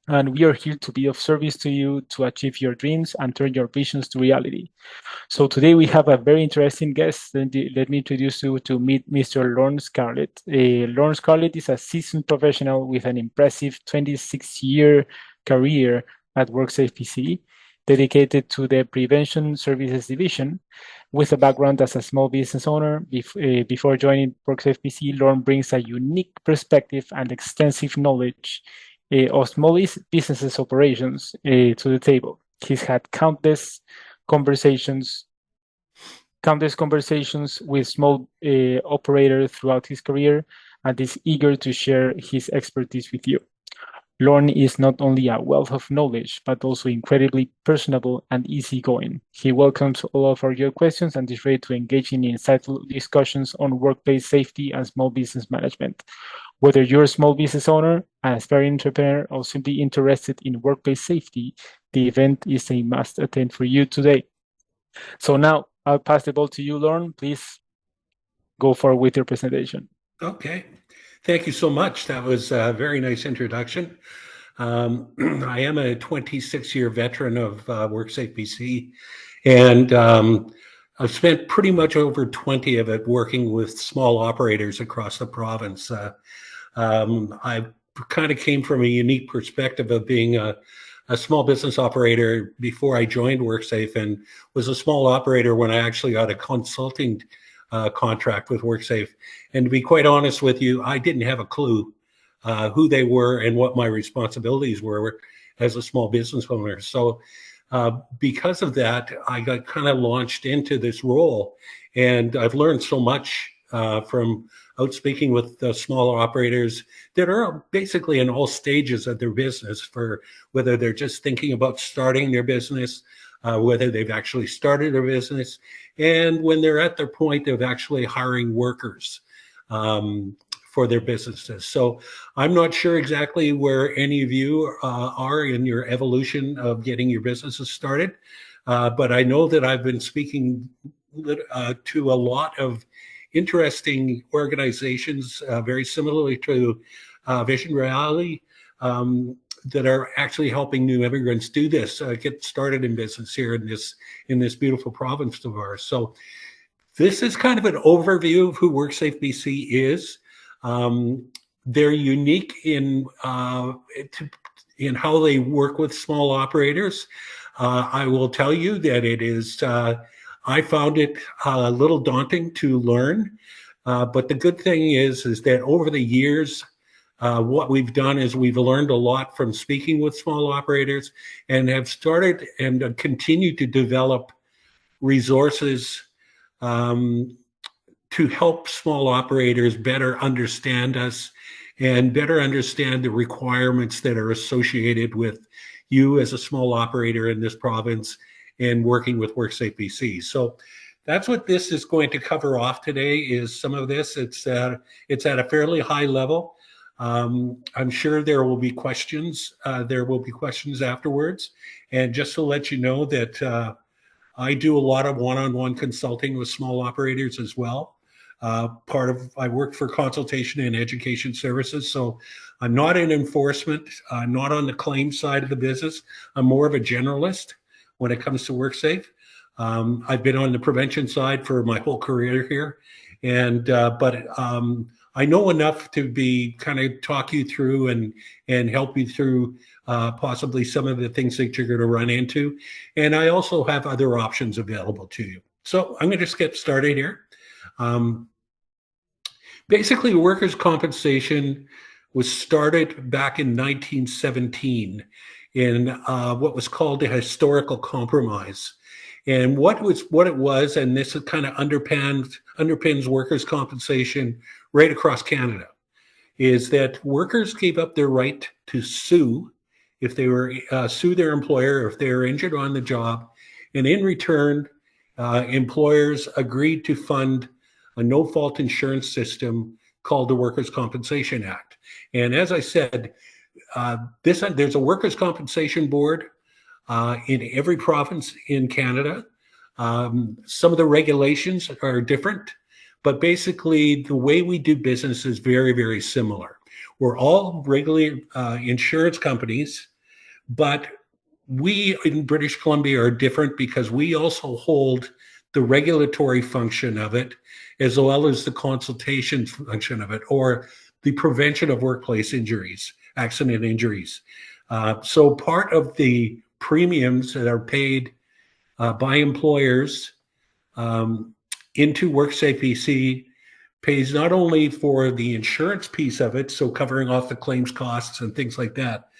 and we are here to be of service to you to achieve your dreams and turn your visions to reality. So today we have a very interesting guest. Let me introduce you to meet Mr. Lorne Scarlett. Lorne Scarlett is a seasoned professional with an impressive 26-year career at WorkSafeBC, dedicated to the Prevention Services Division. With a background as a small business owner, before joining WorkSafeBC, Lorne brings a unique perspective and extensive knowledge of small businesses operations to the table. He's had conversations countless conversations with small operators throughout his career and is eager to share his expertise with you. Lorne is not only a wealth of knowledge, but also incredibly personable and easygoing. He welcomes all of your questions and is ready to engage in insightful discussions on workplace safety and small business management. Whether you're a small business owner, an aspiring entrepreneur, or simply interested in workplace safety, the event is a must attend for you today. So now I'll pass the ball to you, Lorne. Please go forward with your presentation. Okay. Thank you so much. That was a very nice introduction. I am a 26-year veteran of WorkSafeBC, and I've spent pretty much over 20 of it working with small operators across the province. I kind of came from a unique perspective of being a small business operator before I joined WorkSafe, and was a small operator when I actually got a consulting contract with WorkSafe. And to be quite honest with you, I didn't have a clue who they were and what my responsibilities were as a small business owner. So because of that, I got kind of launched into this role, and I've learned so much from out speaking with the smaller operators that are basically in all stages of their business, for whether they're just thinking about starting their business, whether they've actually started their business, and when they're at their point of actually hiring workers for their businesses. So I'm not sure exactly where any of you are in your evolution of getting your businesses started, but I know that I've been speaking to a lot of interesting organizations, very similarly to Vision Reality, that are actually helping new immigrants do this, get started in business here in this beautiful province of ours. So this is kind of an overview of who WorkSafeBC is. They're unique in how they work with small operators. I will tell you that it is. I found it a little daunting to learn, but the good thing is that over the years, what we've done is we've learned a lot from speaking with small operators, and have started and continue to develop resources to help small operators better understand us and better understand the requirements that are associated with you as a small operator in this province and working with WorkSafeBC. So that's what this is going to cover off today, is some of this. It's at a fairly high level. I'm sure there will be questions. There will be questions afterwards. And just to let you know that I do a lot of one-on-one consulting with small operators as well. I work for consultation and education services. So I'm not in enforcement, not on the claim side of the business. I'm more of a generalist when it comes to WorkSafe. I've been on the prevention side for my whole career here, but I know enough to be kind of talk you through and help you through possibly some of the things that you're going to run into. And I also have other options available to you. So I'm going to just get started here. Basically, workers' compensation was started back in 1917 in what was called a historical compromise. And what it was, and this kind of underpins workers' compensation right across Canada, is that workers gave up their right to sue if they were sue their employer if they were injured on the job, and in return, employers agreed to fund a no-fault insurance system called the Workers' Compensation Act. And as I said, there's a workers' compensation board in every province in Canada. Some of the regulations are different, but basically the way we do business is very, very similar. We're all regular insurance companies But we in British Columbia are different because we also hold the regulatory function of it, as well as the consultation function of it, or the prevention of workplace injuries, accident injuries. So part of the premiums that are paid by employers into WorkSafeBC pays not only for the insurance piece of it, so covering off the claims costs and things like that,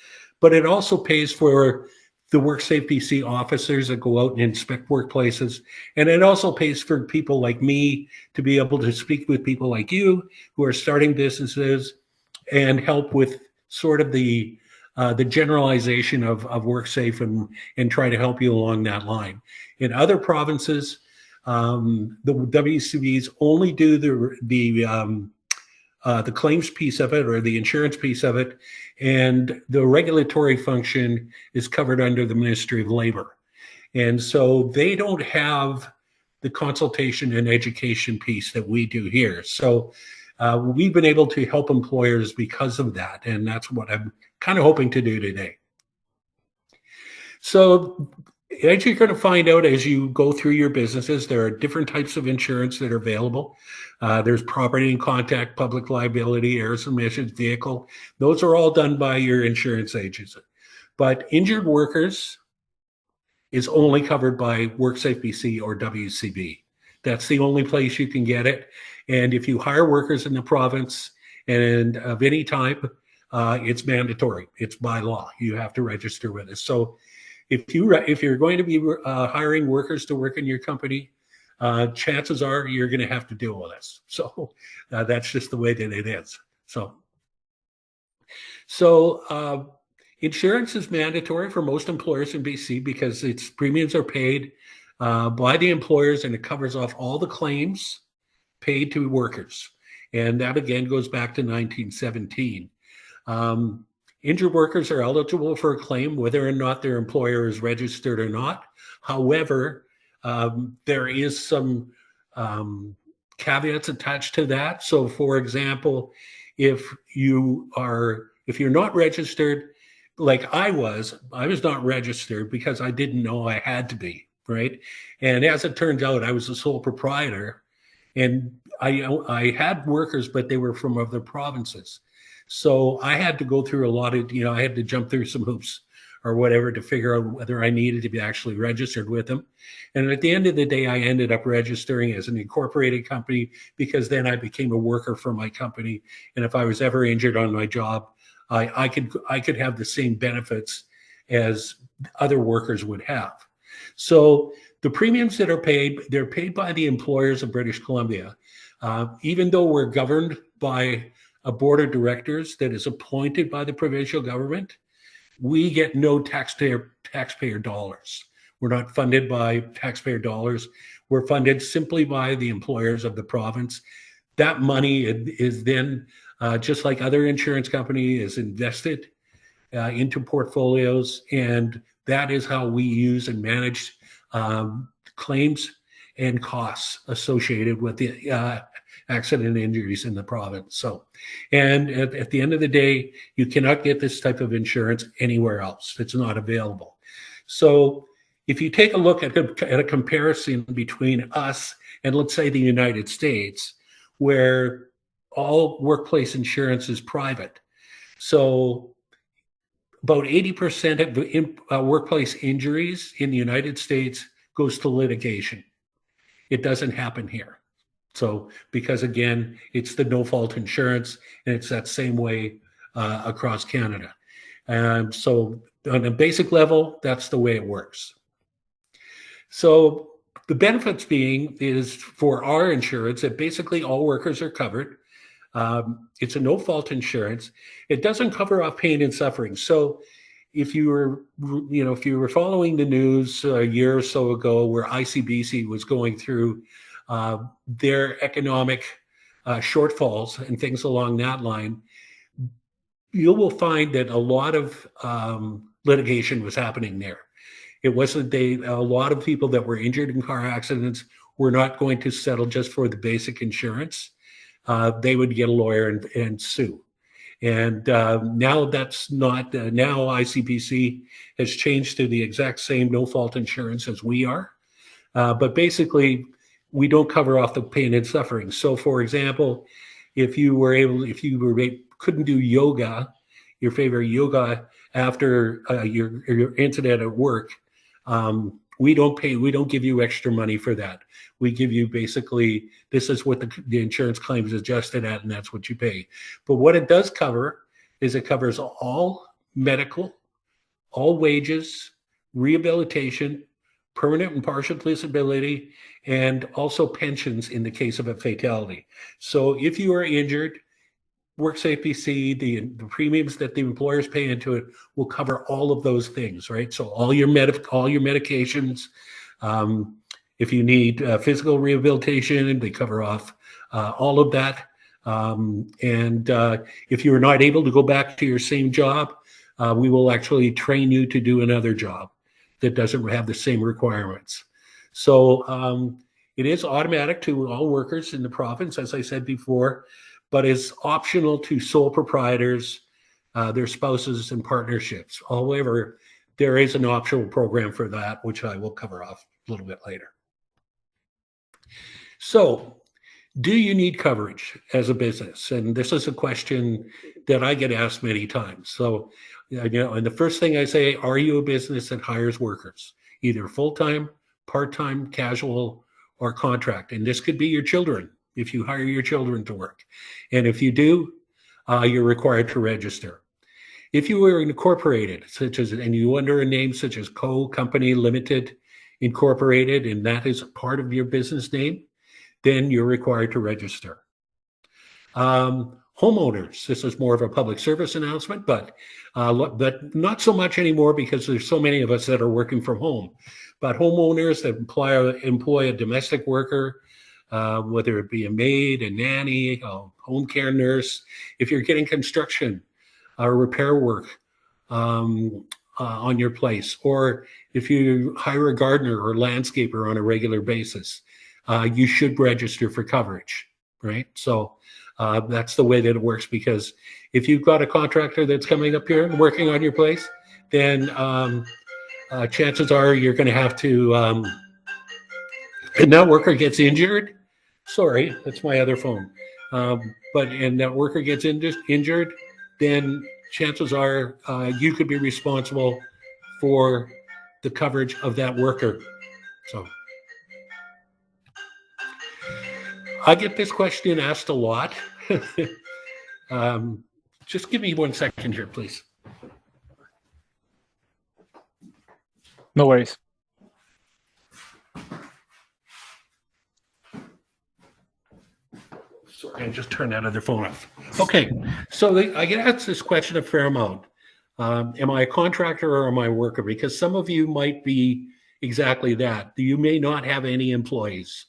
but it also pays for the WorkSafeBC officers that go out and inspect workplaces. And it also pays for people like me to be able to speak with people like you who are starting businesses and help with sort of the generalization of WorkSafe and try to help you along that line. In other provinces, the WCBs only do the claims piece of it or the insurance piece of it, and the regulatory function is covered under the Ministry of Labor. And so they don't have the consultation and education piece that we do here. So we've been able to help employers because of that, and that's what I'm kind of hoping to do today. So as you're going to find out as you go through your businesses, there are different types of insurance that are available. There's property and contact, public liability, errors and omissions, vehicle. Those are all done by your insurance agency. But injured workers is only covered by WorkSafeBC or WCB. That's the only place you can get it. And if you hire workers in the province and of any type, it's mandatory. It's by law. You have to register with us. So if you're going to be hiring workers to work in your company, chances are you're going to have to deal with this. So that's just the way that it is. So insurance is mandatory for most employers in BC because its premiums are paid by the employers, and it covers off all the claims paid to workers. And that again goes back to 1917. Injured workers are eligible for a claim whether or not their employer is registered or not. However, there is some caveats attached to that. So for example, if you're not registered, like I was not registered because I didn't know I had to be, right? And as it turns out, I was a sole proprietor, and I had workers, but they were from other provinces. So I had to go through a lot of, I had to jump through some hoops or whatever to figure out whether I needed to be actually registered with them. And at the end of the day, I ended up registering as an incorporated company because then I became a worker for my company. And if I was ever injured on my job, I could have the same benefits as other workers would have. So the premiums that are paid, they're paid by the employers of British Columbia. Even though we're governed by a board of directors that is appointed by the provincial government, we get no taxpayer dollars. We're not funded by taxpayer dollars. We're funded simply by the employers of the province. That money is then, just like other insurance company, is invested into portfolios, and that is how we use and manage claims and costs associated with the accident injuries in the province. So, and at the end of the day, you cannot get this type of insurance anywhere else. It's not available. So if you take a look at a comparison between us and, let's say, the United States, where all workplace insurance is private. So about 80% of workplace injuries in the United States goes to litigation. It doesn't happen here. So, because again, it's the no-fault insurance, and it's that same way across Canada. So on a basic level, that's the way it works. So the benefits being is for our insurance that basically all workers are covered. It's a no-fault insurance. It doesn't cover off pain and suffering. So if you were following the news a year or so ago where ICBC was going through their economic shortfalls and things along that line, you will find that a lot of litigation was happening there. It wasn't a lot of people that were injured in car accidents were not going to settle just for the basic insurance. They would get a lawyer and sue. And now that's not, now ICBC has changed to the exact same no-fault insurance as we are. But basically, we don't cover off the pain and suffering. So for example, if you couldn't do yoga, your favorite yoga after your incident at work, we don't give you extra money for that. We give you basically, this is what the insurance claim is adjusted at, and that's what you pay. But what it does cover is it covers all medical, all wages, rehabilitation, permanent and partial disability, and also pensions in the case of a fatality. So if you are injured, WorkSafeBC, the premiums that the employers pay into it will cover all of those things, right? So all your medications, if you need physical rehabilitation, they cover off all of that. And if you're not able to go back to your same job, we will actually train you to do another job that doesn't have the same requirements. So it is automatic to all workers in the province, as I said before, but is optional to sole proprietors, their spouses, and partnerships. However, there is an optional program for that, which I will cover off a little bit later. So, do you need coverage as a business? And this is a question that I get asked many times. So, and the first thing I say, are you a business that hires workers, either full-time, part-time, casual, or contract? And this could be your children, if you hire your children to work. And if you do, you're required to register. If you were incorporated, and you under a name such as Co. Company Limited, Incorporated, and that is part of your business name, then you're required to register. Homeowners, this is more of a public service announcement, but not so much anymore because there's so many of us that are working from home. But homeowners that employ a domestic worker, whether it be a maid, a nanny, a home care nurse, if you're getting construction or repair work on your place, or if you hire a gardener or landscaper on a regular basis, you should register for coverage, right? So that's the way that it works, because if you've got a contractor that's coming up here and working on your place, then chances are you're going to have to, and that worker gets injured. Sorry, that's my other phone. And that worker gets injured, then chances are you could be responsible for the coverage of that worker. So I get this question asked a lot. Just give me 1 second here, please. No worries. Sorry, I just turned that other phone off. Okay, so I get asked this question a fair amount. Am I a contractor or am I a worker? Because some of you might be exactly that. You may not have any employees,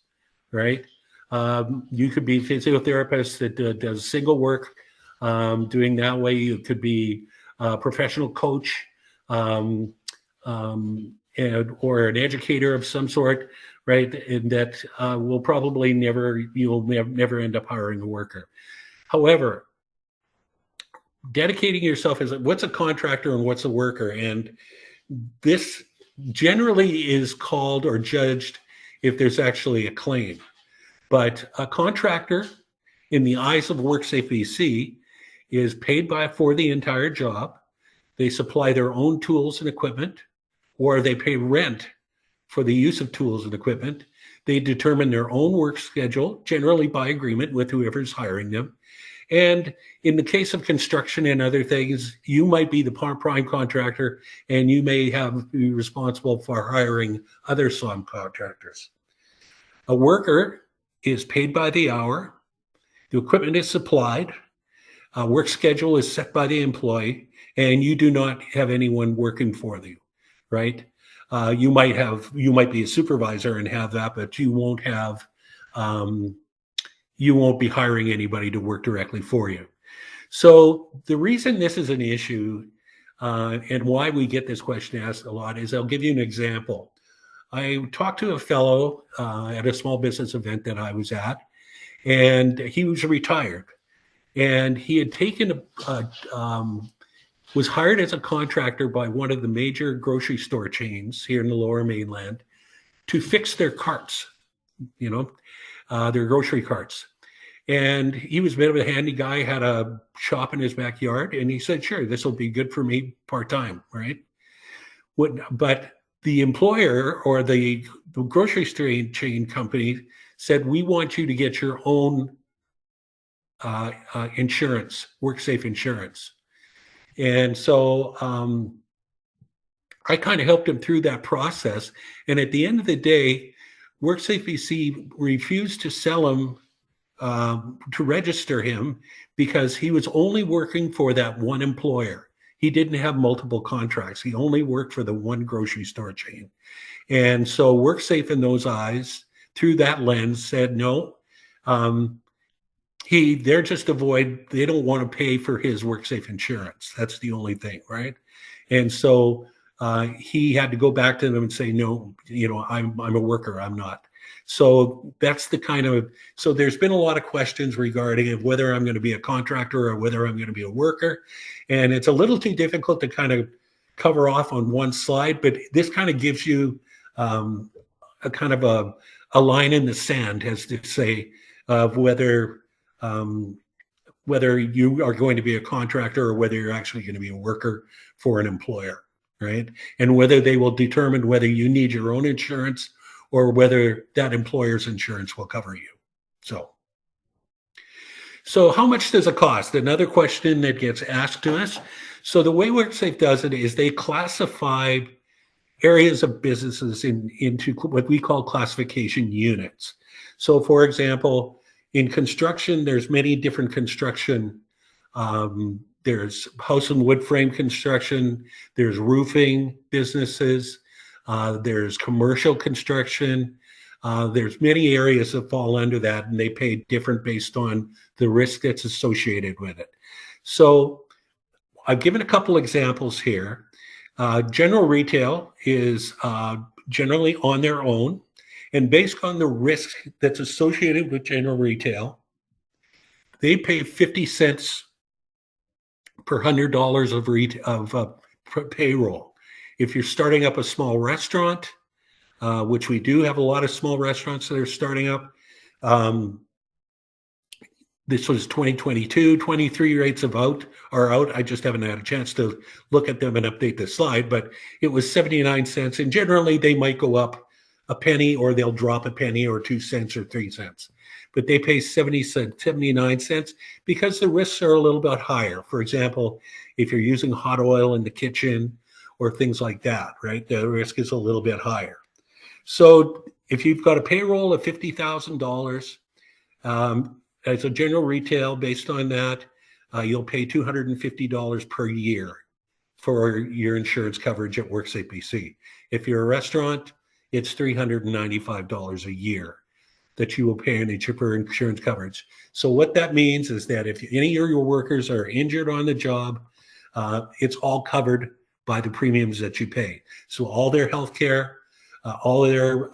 right? You could be a physiotherapist that does single work, doing that way. You could be a professional coach or an educator of some sort, right? And that will probably you'll never end up hiring a worker. However, dedicating yourself as what's a contractor and what's a worker, and this generally is called or judged if there's actually a claim. But a contractor, in the eyes of WorkSafeBC, is paid for the entire job. They supply their own tools and equipment, or they pay rent for the use of tools and equipment. They determine their own work schedule, generally by agreement with whoever's hiring them. And in the case of construction and other things, you might be the prime contractor, and you may be responsible for hiring other subcontractors. A worker is paid by the hour. The equipment is supplied. Work schedule is set by the employee, and you do not have anyone working for you, right? You might be a supervisor and have that, but you won't be hiring anybody to work directly for you. So the reason this is an issue and why we get this question asked a lot is, I'll give you an example. I talked to a fellow at a small business event that I was at, and he was retired. And he had was hired as a contractor by one of the major grocery store chains here in the Lower Mainland to fix their carts, their grocery carts. And he was a bit of a handy guy, had a shop in his backyard, and he said, sure, this will be good for me part-time, right? But the employer or the grocery store chain company said, we want you to get your own insurance, WorkSafe insurance. And so I kind of helped him through that process. And at the end of the day, WorkSafeBC refused to sell him, to register him, because he was only working for that one employer. He didn't have multiple contracts. He only worked for the one grocery store chain. And so WorkSafe, in those eyes, through that lens, said, no, they're just they don't want to pay for his WorkSafe insurance. That's the only thing, right? And so he had to go back to them and say, no, I'm a worker, I'm not. So that's so there's been a lot of questions regarding whether I'm going to be a contractor or whether I'm going to be a worker. And it's a little too difficult to kind of cover off on one slide, but this kind of gives you a kind of a line in the sand, as to say, of whether you are going to be a contractor or whether you're actually going to be a worker for an employer, right? And whether they will determine whether you need your own insurance or whether that employer's insurance will cover you. So how much does it cost? Another question that gets asked to us. So the way WorkSafe does it is they classify areas of businesses into what we call classification units. So for example, in construction, there's many different construction. There's house and wood frame construction, there's roofing businesses, there's commercial construction. There's many areas that fall under that, and they pay different based on the risk that's associated with it. So I've given a couple examples here. General retail is generally on their own, and based on the risk that's associated with general retail, they pay 50 cents per $100 of payroll. If you're starting up a small restaurant, which we do have a lot of small restaurants that are starting up, this was 2022, 23 rates are out. I just haven't had a chance to look at them and update the slide, but it was 79 cents. And generally they might go up a penny, or they'll drop a penny or 2 cents or 3 cents. But they pay 79 cents because the risks are a little bit higher. For example, if you're using hot oil in the kitchen or things like that, right? The risk is a little bit higher. So if you've got a payroll of $50,000, as a general retail, based on that, you'll pay $250 per year for your insurance coverage at WorkSafeBC. If you're a restaurant, it's $395 a year that you will pay for insurance coverage. So what that means is that if any of your workers are injured on the job, it's all covered by the premiums that you pay. So all their health care, all their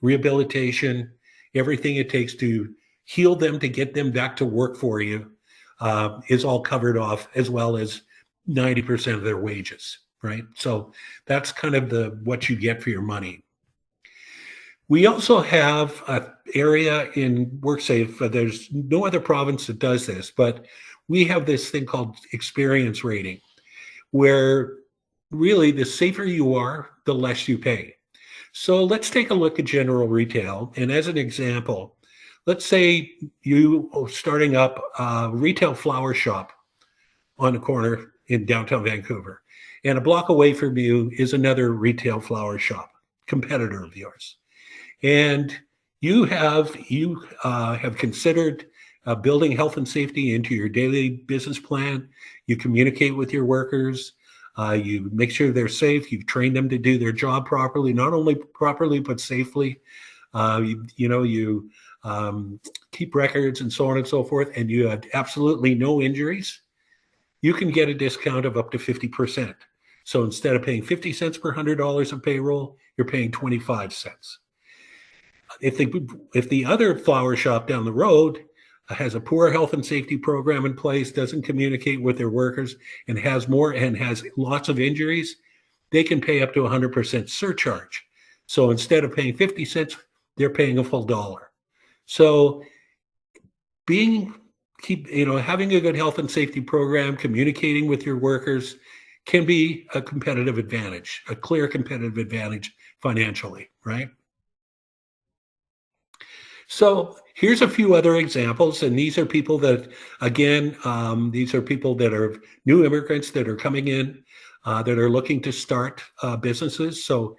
rehabilitation, everything it takes to heal them, to get them back to work for you, is all covered off, as well as 90% of their wages, right? So that's kind of what you get for your money. We also have an area in WorkSafe, there's no other province that does this, but we have this thing called experience rating, where really the safer you are, the less you pay. So let's take a look at general retail. And as an example, let's say you are starting up a retail flower shop on a corner in downtown Vancouver, and a block away from you is another retail flower shop, competitor of yours. And you have considered building health and safety into your daily business plan. You communicate with your workers. You make sure they're safe. You've trained them to do their job properly, not only properly, but safely. You keep records and so on and so forth, and you have absolutely no injuries. You can get a discount of up to 50%. So instead of paying 50 cents per $100 of payroll, you're paying 25 cents. If the other flower shop down the road has a poor health and safety program in place, doesn't communicate with their workers, and has lots of injuries, they can pay up to 100% surcharge. So instead of paying 50 cents, they're paying a full dollar. So having a good health and safety program, communicating with your workers can be a competitive advantage, a clear competitive advantage financially, right? So here's a few other examples, and these are people that, again, these are people that are new immigrants that are coming in, that are looking to start businesses. So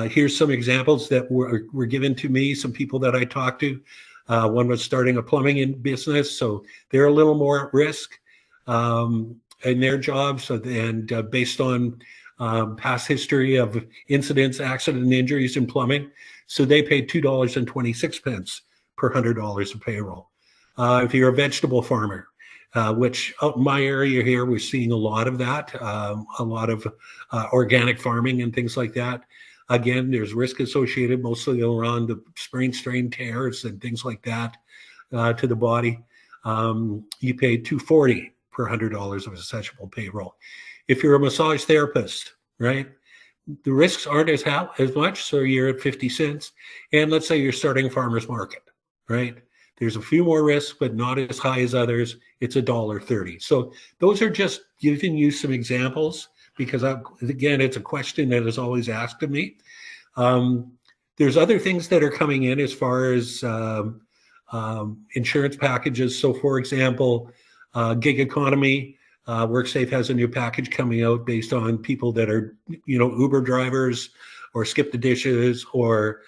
here's some examples that were given to me, some people that I talked to. One was starting a plumbing business, so they're a little more at risk in their jobs, and based on past history of incidents, accident, and injuries in plumbing. So they paid $2.26 per $100 of payroll. If you're a vegetable farmer, which out in my area here, we're seeing a lot of that, a lot of organic farming and things like that. Again, there's risk associated mostly around the sprain, strain, tears, and things like that to the body. You paid $2.40 per $100 of accessible payroll. If you're a massage therapist, right, the risks aren't as much, so you're at 50 cents. And let's say you're starting a farmer's market, right? There's a few more risks, but not as high as others. It's $1.30. So those are just giving you some examples because, again, it's a question that is always asked of me. There's other things that are coming in as far as insurance packages. So, for example, gig economy, WorkSafe has a new package coming out based on people that are, Uber drivers or skip the dishes or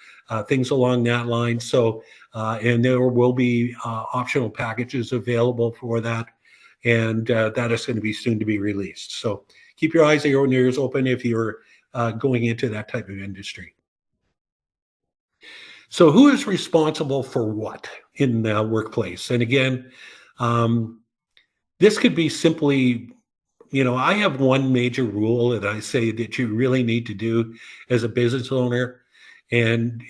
things along that line. So, and there will be optional packages available for that. And that is going to be soon to be released. So keep your eyes and ears open if you're going into that type of industry. So who is responsible for what in the workplace? And again, this could be simply, I have one major rule that I say that you really need to do as a business owner and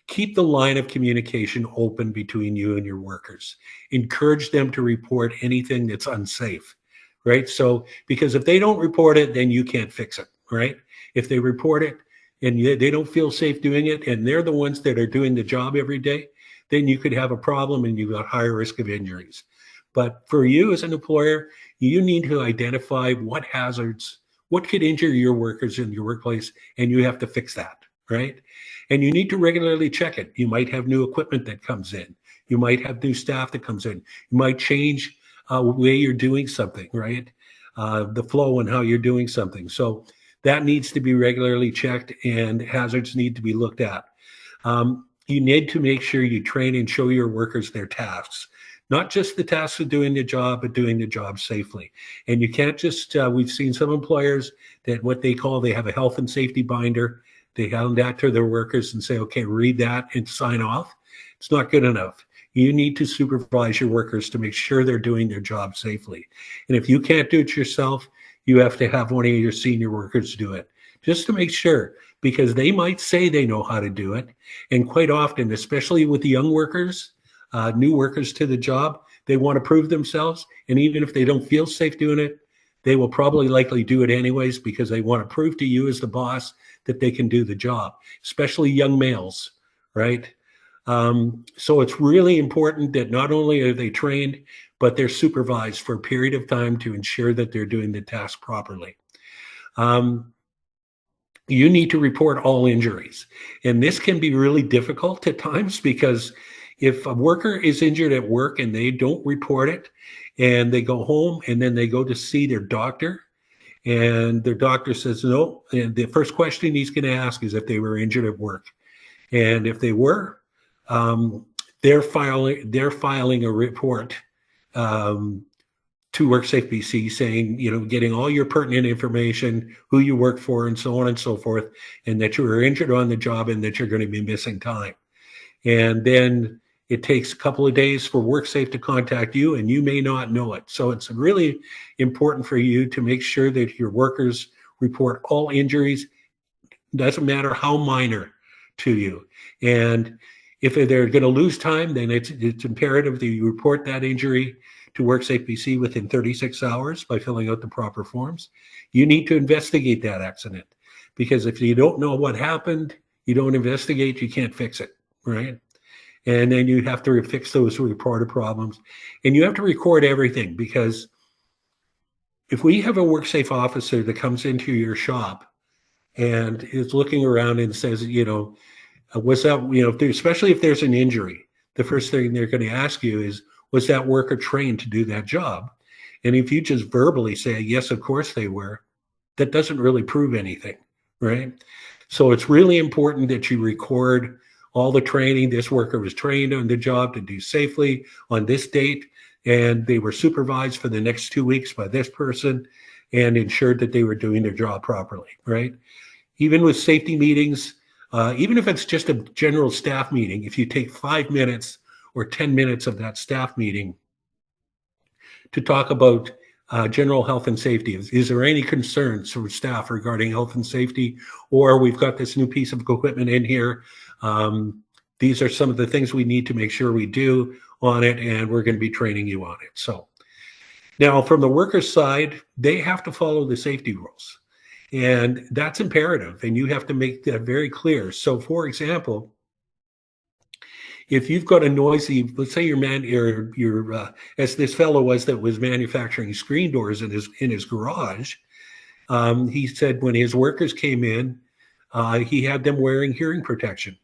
keep the line of communication open between you and your workers. Encourage them to report anything that's unsafe, right? So, because if they don't report it, then you can't fix it, right? If they report it and they don't feel safe doing it, and they're the ones that are doing the job every day, then you could have a problem and you've got higher risk of injuries. But for you as an employer, you need to identify what hazards, what could injure your workers in your workplace, and you have to fix that, right? And you need to regularly check it. You might have new equipment that comes in. You might have new staff that comes in. You might change the way you're doing something, right? The flow and how you're doing something. So that needs to be regularly checked, and hazards need to be looked at. You need to make sure you train and show your workers their tasks. Not just the tasks of doing the job, but doing the job safely. And you can't just, we've seen some employers that they have a health and safety binder. They hand that to their workers and say, okay, read that and sign off. It's not good enough. You need to supervise your workers to make sure they're doing their job safely. And if you can't do it yourself, you have to have one of your senior workers do it, just to make sure, because they might say they know how to do it. And quite often, especially with the young workers, new workers to the job, they want to prove themselves. And even if they don't feel safe doing it, they will probably likely do it anyways because they want to prove to you as the boss that they can do the job, especially young males, right? So it's really important that not only are they trained, but they're supervised for a period of time to ensure that they're doing the task properly. You need to report all injuries. And this can be really difficult at times because if a worker is injured at work and they don't report it and they go home and then they go to see their doctor and their doctor says no, and the first question he's going to ask is if they were injured at work. And if they were, they're filing a report to WorkSafeBC saying, getting all your pertinent information, who you work for, and so on and so forth, and that you were injured on the job and that you're going to be missing time. And then it takes a couple of days for WorkSafe to contact you, and you may not know it. So it's really important for you to make sure that your workers report all injuries, doesn't matter how minor, to you. And If they're going to lose time, then it's imperative that you report that injury to WorkSafeBC within 36 hours by filling out the proper forms. You need to investigate that accident, because if you don't know what happened, you don't investigate, you can't fix it, right? And then you have to fix those reported problems. And you have to record everything, because if we have a WorkSafe officer that comes into your shop and is looking around and says, was that, especially if there's an injury, the first thing they're going to ask you is, was that worker trained to do that job? And if you just verbally say, yes, of course they were, that doesn't really prove anything, right? So it's really important that you record all the training. This worker was trained on the job to do safely on this date, and they were supervised for the next 2 weeks by this person and ensured that they were doing their job properly, right? Even with safety meetings, even if it's just a general staff meeting, if you take 5 minutes or 10 minutes of that staff meeting to talk about general health and safety. Is there any concerns from staff regarding health and safety? Or we've got this new piece of equipment in here. These are some of the things we need to make sure we do on it, and we're going to be training you on it. So now from the worker's side, they have to follow the safety rules. And that's imperative, and you have to make that very clear. So for example, if you've got a noisy, let's say your as this fellow was that was manufacturing screen doors in his garage, he said when his workers came in, he had them wearing hearing protection,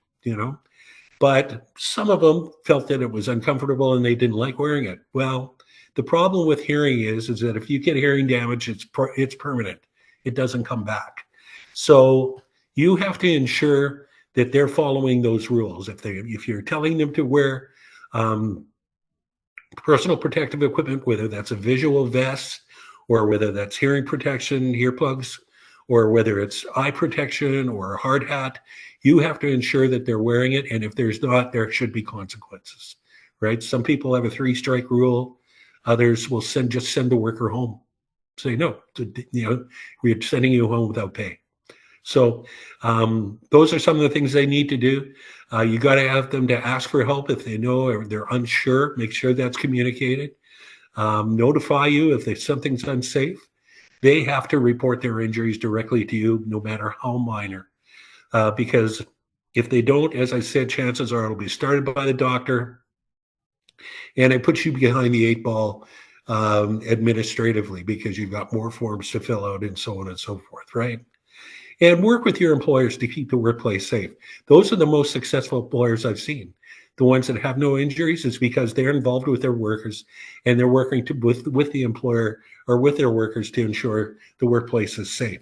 but some of them felt that it was uncomfortable and they didn't like wearing it. Well, the problem with hearing is that if you get hearing damage, it's permanent. It doesn't come back. So you have to ensure that they're following those rules. If you're telling them to wear personal protective equipment, whether that's a visual vest or whether that's hearing protection, earplugs, or whether it's eye protection or a hard hat, you have to ensure that they're wearing it. And if there's not, there should be consequences, right? Some people have a 3-strike rule. Others will just send the worker home. Say, no, we're sending you home without pay. So those are some of the things they need to do. You got to have them to ask for help if they know or they're unsure. Make sure that's communicated. Notify you if something's unsafe. They have to report their injuries directly to you, no matter how minor. Because if they don't, as I said, chances are it'll be started by the doctor, and it puts you behind the 8 ball administratively, because you've got more forms to fill out and so on and so forth, right? And work with your employers to keep the workplace safe. Those are the most successful employers I've seen. The ones that have no injuries is because they're involved with their workers and they're working with the employer or with their workers to ensure the workplace is safe.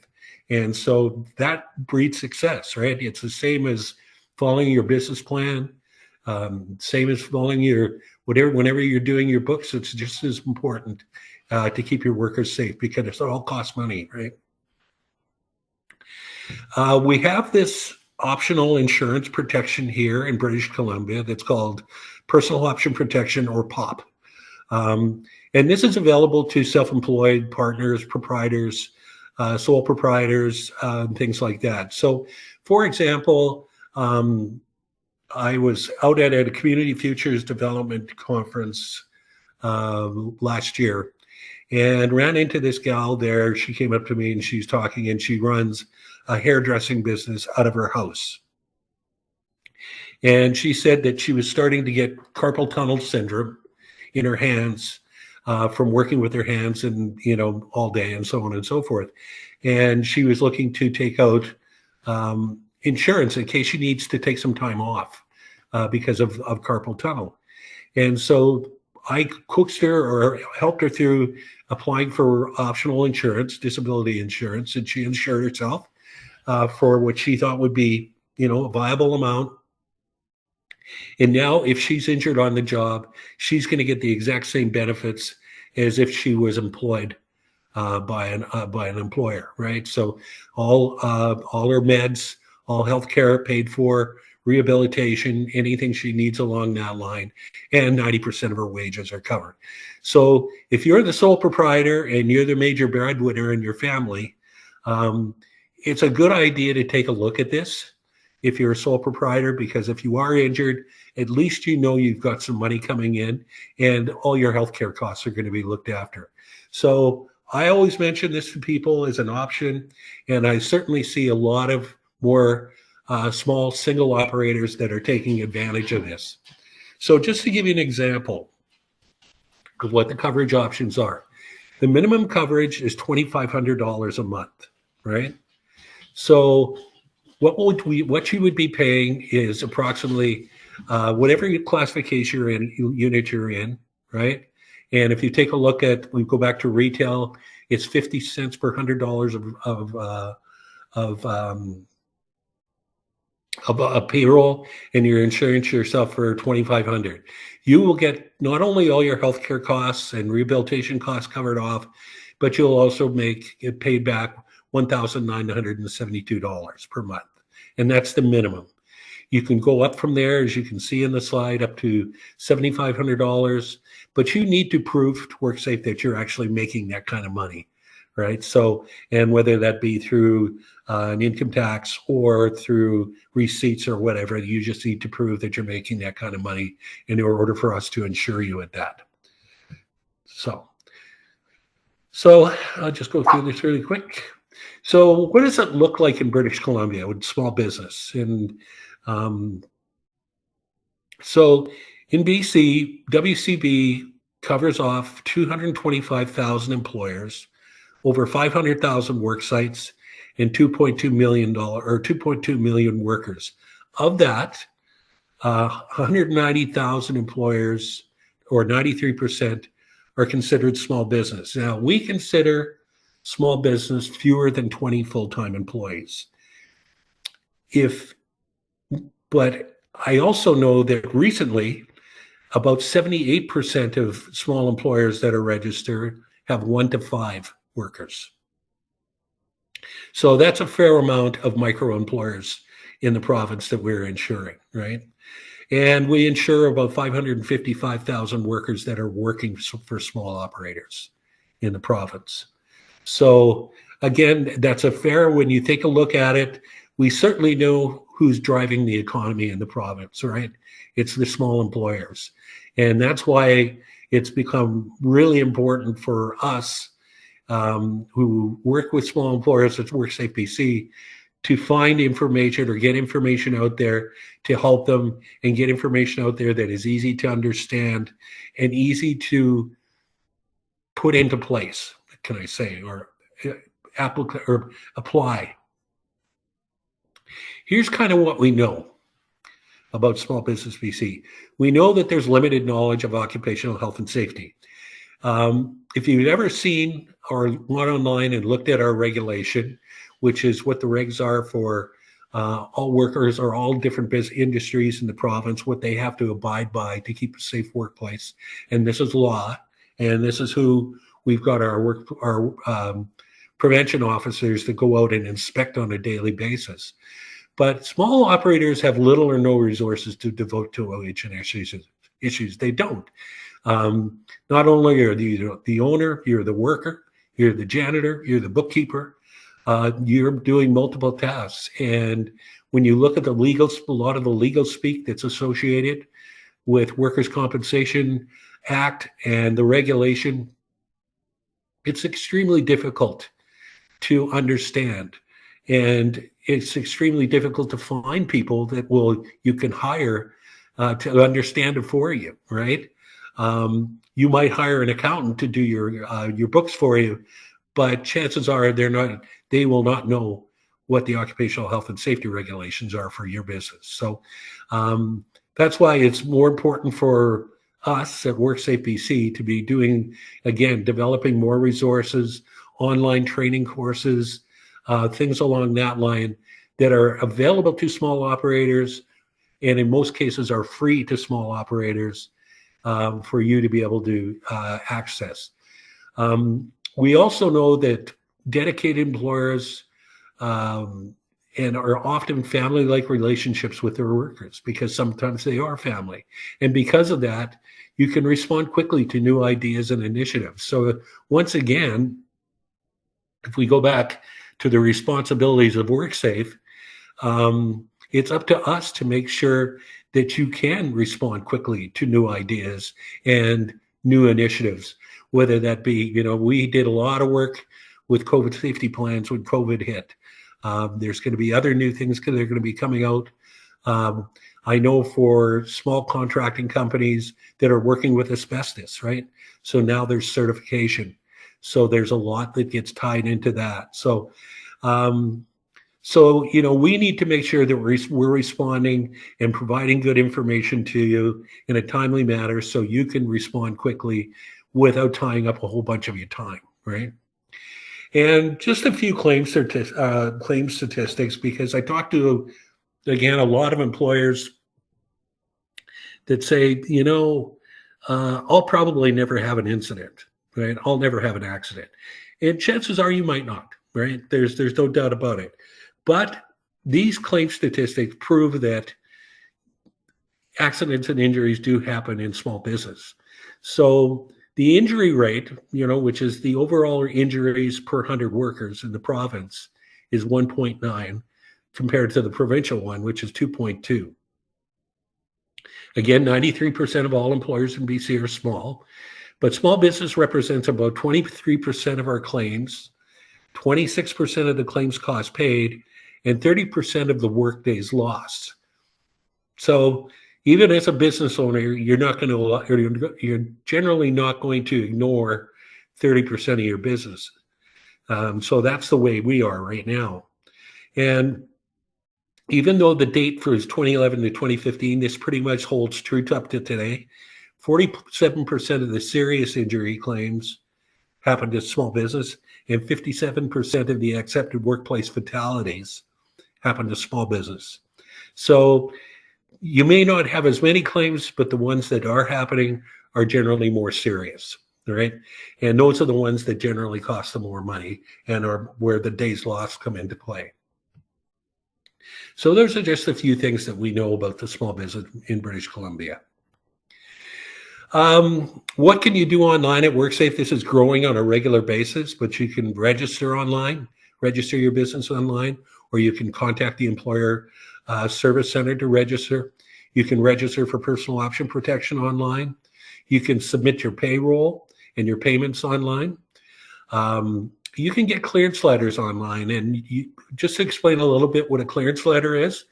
And so that breeds success, right? It's the same as following your business plan, same as following whenever you're doing your books. It's just as important to keep your workers safe, because it all costs money, right? We have this optional insurance protection here in British Columbia that's called Personal Option Protection, or POP. And this is available to self-employed partners, proprietors, sole proprietors, things like that. So, for example, I was out at a community futures development conference last year and ran into this gal there. She came up to me and she's talking, and she runs a hairdressing business out of her house. And she said that she was starting to get carpal tunnel syndrome in her hands from working with her hands and, all day and so on and so forth. And she was looking to take out insurance in case she needs to take some time off because of carpal tunnel. And so I coaxed her or helped her through applying for optional insurance, disability insurance, and she insured herself for what she thought would be, a viable amount. And now if she's injured on the job, she's going to get the exact same benefits as if she was employed by an employer, right? So all her meds, all healthcare paid for, rehabilitation, anything she needs along that line, and 90% of her wages are covered. So if you're the sole proprietor and you're the major breadwinner in your family, it's a good idea to take a look at this if you're a sole proprietor, because if you are injured at least you know you've got some money coming in and all your healthcare costs are going to be looked after. So I always mention this to people as an option, and I certainly see a lot of more small single operators that are taking advantage of this. So just to give you an example of what the coverage options are, the minimum coverage is $2,500 a month, right? So what you would be paying is approximately whatever classification you're in, unit you're in, right? And if you take a look at, we go back to retail, it's 50 cents per $100 of a payroll, and you're insuring yourself for $2,500. You will get not only all your healthcare costs and rehabilitation costs covered off, but you'll also get paid back $1,972 per month. And that's the minimum. You can go up from there, as you can see in the slide, up to $7,500, but you need to prove to WorkSafe that you're actually making that kind of money, right? So, and whether that be through an income tax or through receipts or whatever, you just need to prove that you're making that kind of money in order for us to insure you at that. So I'll just go through this really quick. So what does it look like in British Columbia with small business? And so in BC, WCB covers off 225,000 employers, over 500,000 work sites, and $2.2 million or 2.2 million workers. Of that, 190,000 employers, or 93%, are considered small business. Now, we consider small business fewer than 20 full-time employees. But I also know that recently, about 78% of small employers that are registered have 1 to 5 workers. So that's a fair amount of micro employers in the province that we're insuring, right? And we insure about 555,000 workers that are working for small operators in the province. So again, that's a fair, when you take a look at it, we certainly know who's driving the economy in the province, right? It's the small employers. And that's why it's become really important for us who work with small employers at WorkSafeBC to find information or get information out there to help them, and get information out there that is easy to understand and easy to put into place, can I say, or apply. Here's kind of what we know about Small Business BC. We know that there's limited knowledge of occupational health and safety. If you've ever seen or gone online and looked at our regulation, which is what the regs are for all workers or all different business industries in the province, what they have to abide by to keep a safe workplace. And this is law, and this is who we've got our prevention officers that go out and inspect on a daily basis. But small operators have little or no resources to devote to OH&S issues. They don't. Not only are you the owner, you're the worker, you're the janitor, you're the bookkeeper, you're doing multiple tasks. And when you look at a lot of the legal speak that's associated with Workers' Compensation Act and the regulation, it's extremely difficult to understand. And it's extremely difficult to find people that you can hire to understand it for you, right? You might hire an accountant to do your books for you, but chances are they will not know what the occupational health and safety regulations are for your business. So that's why it's more important for us at WorkSafeBC to be developing more resources, online training courses, things along that line that are available to small operators, and in most cases are free to small operators for you to be able to access. We also know that dedicated employers and are often family-like relationships with their workers, because sometimes they are family. And because of that, you can respond quickly to new ideas and initiatives. So once again, if we go back to the responsibilities of WorkSafe, it's up to us to make sure that you can respond quickly to new ideas and new initiatives, whether that be, we did a lot of work with COVID safety plans when COVID hit. There's going to be other new things that are going to be coming out. I know for small contracting companies that are working with asbestos, right? So now there's certification. So there's a lot that gets tied into that. So, we need to make sure that we're responding and providing good information to you in a timely manner so you can respond quickly without tying up a whole bunch of your time, right? And just a few claim statistics, because I talked to, again, a lot of employers that say, I'll probably never have an incident, right? I'll never have an accident. And chances are you might not, right? There's no doubt about it. But these claim statistics prove that accidents and injuries do happen in small business. So the injury rate, which is the overall injuries per 100 workers in the province, is 1.9 compared to the provincial one, which is 2.2. Again, 93% of all employers in BC are small, but small business represents about 23% of our claims, 26% of the claims cost paid, and 30% of the work days lost. So even as a business owner, you're generally not going to ignore 30% of your business. So that's the way we are right now. And even though the date for 2011 to 2015, this pretty much holds true up to today, 47% of the serious injury claims happened to small business, and 57% of the accepted workplace fatalities happened to small business. So you may not have as many claims, but the ones that are happening are generally more serious, right? And those are the ones that generally cost them more money and are where the days lost come into play. So those are just a few things that we know about the small business in British Columbia. What can you do online at WorkSafe? This is growing on a regular basis, but you can register online, register your business online, or you can contact the employer service center to register. You can register for personal option protection online. You can submit your payroll and your payments online. You can get clearance letters online. And just to explain a little bit what a clearance letter is,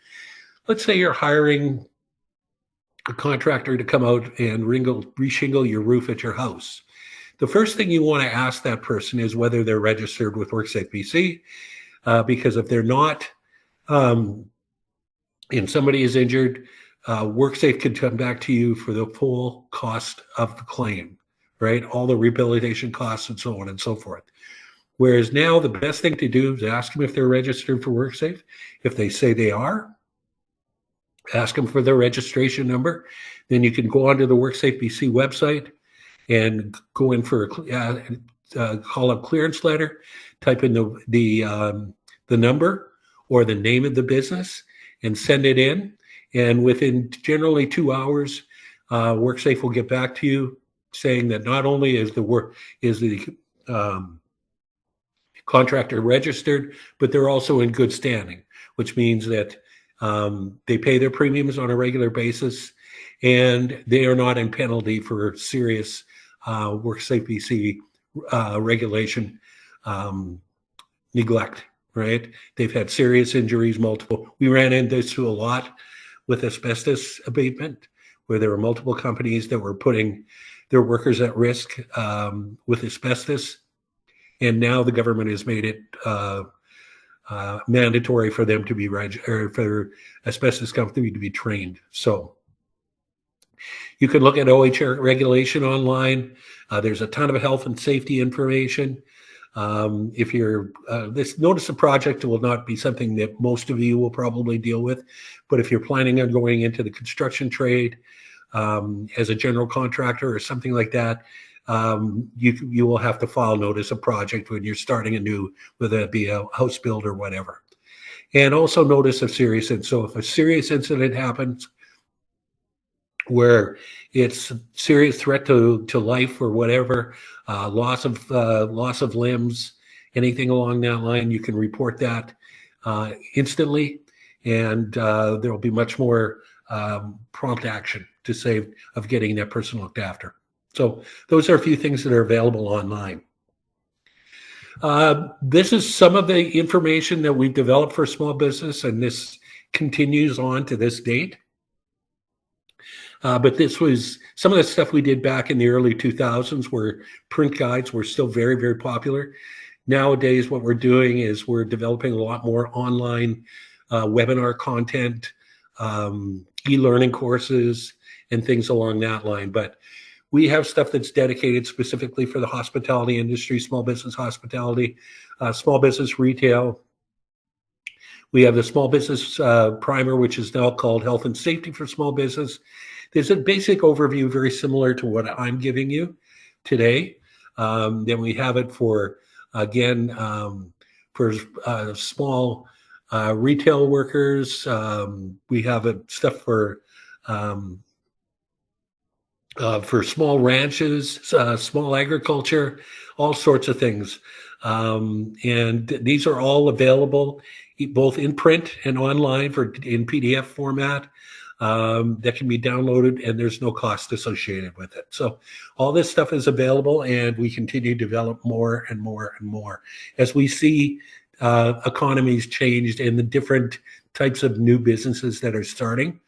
let's say you're hiring a contractor to come out and reshingle your roof at your house. The first thing you want to ask that person is whether they're registered with WorkSafeBC, because if they're not, and somebody is injured, WorkSafe could come back to you for the full cost of the claim, right? All the rehabilitation costs and so on and so forth. Whereas now the best thing to do is ask them if they're registered for WorkSafe. If they say they are, ask them for their registration number. Then you can go onto the WorkSafeBC website and go in for call up clearance letter, type in the number or the name of the business and send it in. And within generally 2 hours, WorkSafe will get back to you saying that not only is the contractor registered, but they're also in good standing, which means that they pay their premiums on a regular basis and they are not in penalty for serious WorkSafeBC regulation neglect, right? They've had serious injuries, multiple. We ran into this a lot with asbestos abatement, where there were multiple companies that were putting their workers at risk with asbestos. And now the government has made it mandatory for them to be for asbestos company to be trained. So you can look at OHR regulation online. There's a ton of health and safety information. If you're this notice of project will not be something that most of you will probably deal with, but if you're planning on going into the construction trade as a general contractor or something like that, you will have to file notice of project when you're starting a new, whether it be a house build or whatever. And also notice of serious incident. So if a serious incident happens where it's serious threat to life or whatever, loss of limbs, anything along that line, you can report that instantly, and there will be much more prompt action to save of getting that person looked after. So those are a few things that are available online. This is some of the information that we've developed for small business, and this continues on to this date. But this was some of the stuff we did back in the early 2000s, where print guides were still very, very popular. Nowadays, what we're doing is we're developing a lot more online webinar content, e-learning courses, and things along that line. But we have stuff that's dedicated specifically for the hospitality industry, small business hospitality, small business retail. We have the small business primer, which is now called Health and Safety for Small Business. There's a basic overview very similar to what I'm giving you today. Then we have it for, again, for small retail workers. We have stuff for small ranches, small agriculture, all sorts of things. And these are all available both in print and online in PDF format that can be downloaded, and there's no cost associated with it. So all this stuff is available, and we continue to develop more and more and more as we see economies changed and the different types of new businesses that are starting.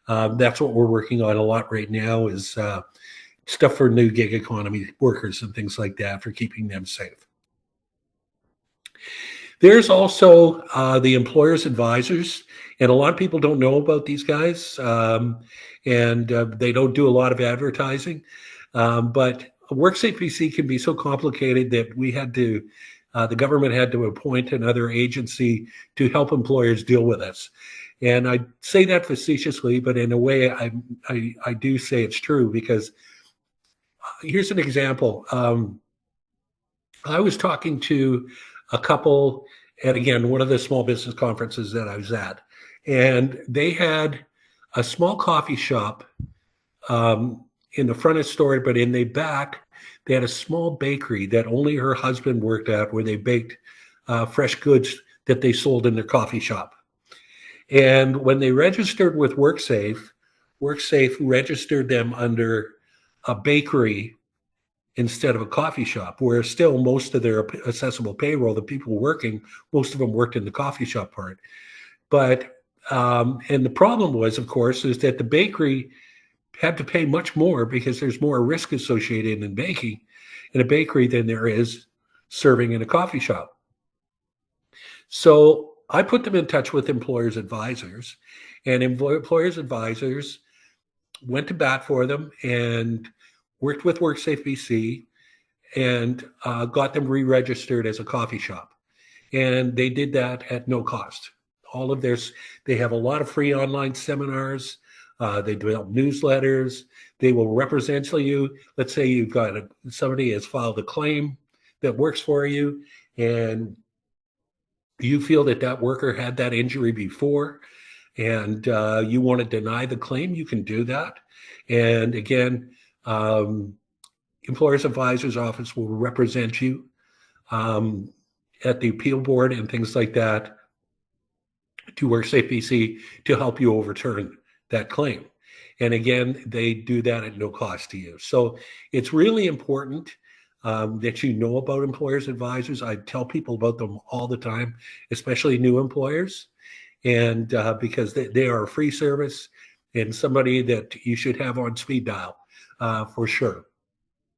That's what we're working on a lot right now, is stuff for new gig economy workers and things like that, for keeping them safe. There's also the employer's advisors, and a lot of people don't know about these guys, and they don't do a lot of advertising. But WorkSafeBC can be so complicated that we had to, the government had to appoint another agency to help employers deal with us. And I say that facetiously, but in a way, I do say it's true, because here's an example. I was talking to a couple at, again, one of the small business conferences that I was at, and they had a small coffee shop in the front of the store, but in the back, they had a small bakery that only her husband worked at, where they baked fresh goods that they sold in their coffee shop. And when they registered with WorkSafe, WorkSafe registered them under a bakery instead of a coffee shop, where still most of their accessible payroll, the people working, most of them worked in the coffee shop part. But, and the problem was, of course, is that the bakery had to pay much more, because there's more risk associated in baking in a bakery than there is serving in a coffee shop. So I put them in touch with employers' advisors, and employers' advisors went to bat for them and worked with WorkSafeBC and got them re-registered as a coffee shop. And they did that at no cost. All of theirs, they have a lot of free online seminars. They develop newsletters. They will represent you. Let's say you've got somebody has filed a claim that works for you, and you feel that that worker had that injury before, and you want to deny the claim, you can do that. And again, Employers Advisors Office will represent you at the appeal board and things like that to WorkSafeBC to help you overturn that claim. And again, they do that at no cost to you. So it's really important that you know about employers advisors. I tell people about them all the time, especially new employers, and because they are a free service and somebody that you should have on speed dial for sure.